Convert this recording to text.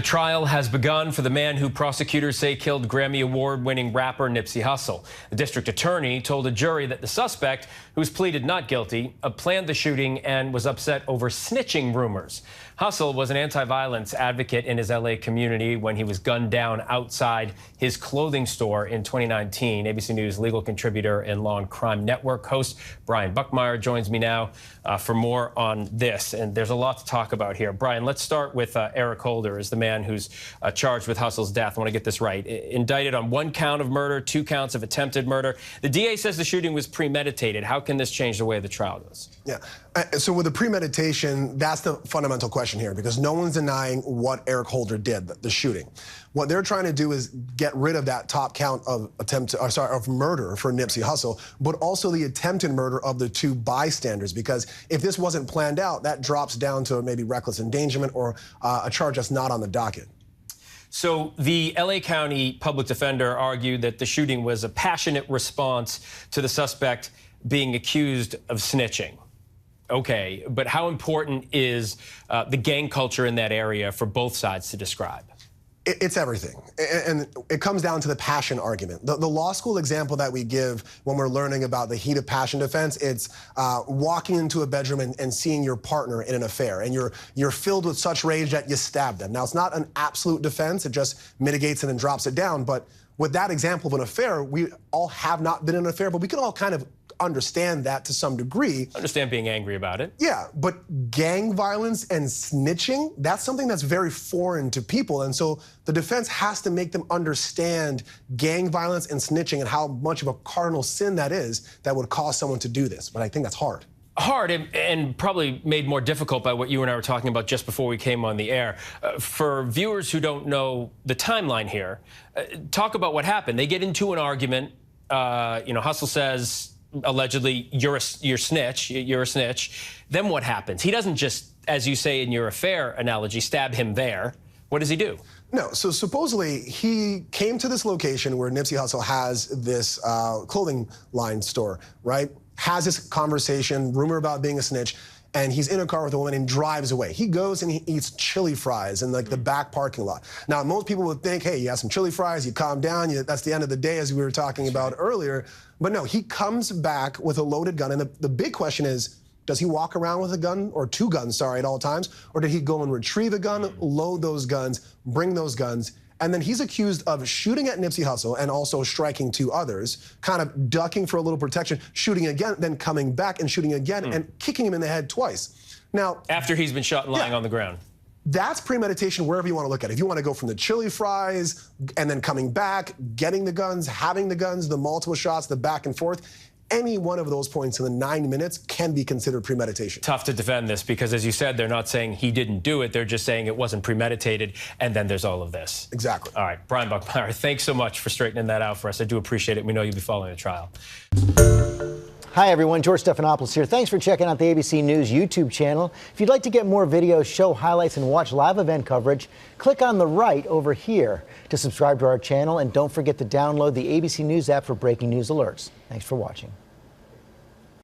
The trial has begun for the man who prosecutors say killed Grammy-award-winning rapper Nipsey Hussle. The district attorney told a jury that the suspect, who's pleaded not guilty, planned the shooting and was upset over snitching rumors. Hussle was an anti-violence advocate in his L.A. community when he was gunned down outside his clothing store in 2019. ABC News legal contributor and Law and Crime Network host Brian Buckmire joins me now for more on this. And there's a lot to talk about here. Brian, let's start with Eric Holder, as the man who's charged with Hussle's death. I want to get this right. Indicted on 1 count of murder, 2 counts of attempted murder. The DA says the shooting was premeditated. How can this change the way the trial goes? Yeah. So with the premeditation, that's the fundamental question here, because no one's denying what Eric Holder did, the shooting. What they're trying to do is get rid of that top count of of murder for Nipsey Hussle, but also the attempted murder of the 2 bystanders, because if this wasn't planned out, that drops down to maybe reckless endangerment or a charge that's not on the docket. So the L.A. County public defender argued that the shooting was a passionate response to the suspect being accused of snitching. Okay, but how important is the gang culture in that area for both sides to describe? It's everything, and it comes down to the passion argument. The law school example that we give when we're learning about the heat of passion defense, it's walking into a bedroom and seeing your partner in an affair, and you're filled with such rage that you stab them. Now, it's not an absolute defense, it just mitigates it and drops it down, but with that example of an affair, we all have not been in an affair, but we can all kind of understand that to some degree. Understand being angry about it. Yeah, but gang violence and snitching, that's something that's very foreign to people. And so the defense has to make them understand gang violence and snitching and how much of a cardinal sin that is that would cause someone to do this. But I think that's hard. Hard and probably made more difficult by what you and I were talking about just before we came on the air. For viewers who don't know the timeline here, talk about what happened. They get into an argument. Hussle says, allegedly, you're a snitch. Then what happens? He doesn't just, as you say in your affair analogy, stab him there. What does he do? No, so supposedly he came to this location where Nipsey Hussle has this clothing line store, right? Has this conversation, rumor about being a snitch, and he's in a car with a woman and drives away. He goes and he eats chili fries in the back parking lot. Now, most people would think, hey, you have some chili fries, you calm down, that's the end of the day, as we were talking about earlier. But no, he comes back with a loaded gun, and the big question is, does he walk around with a gun, or 2 guns, sorry, at all times? Or did he go and retrieve a gun, load those guns, bring those guns? And then he's accused of shooting at Nipsey Hussle and also striking 2 others, kind of ducking for a little protection, shooting again, then coming back and shooting again and kicking him in the head twice. Now, after he's been shot and lying on the ground. That's premeditation wherever you want to look at it. If you want to go from the chili fries and then coming back, getting the guns, having the guns, the multiple shots, the back and forth, any one of those points in the 9 minutes can be considered premeditation. Tough to defend this because, as you said, they're not saying he didn't do it. They're just saying it wasn't premeditated, and then there's all of this. Exactly. All right, Brian Buckmire, thanks so much for straightening that out for us. I do appreciate it. We know you'll be following the trial. Hi, everyone. George Stephanopoulos here. Thanks for checking out the ABC News YouTube channel. If you'd like to get more videos, show highlights, and watch live event coverage, click on the right over here to subscribe to our channel. And don't forget to download the ABC News app for breaking news alerts. Thanks for watching.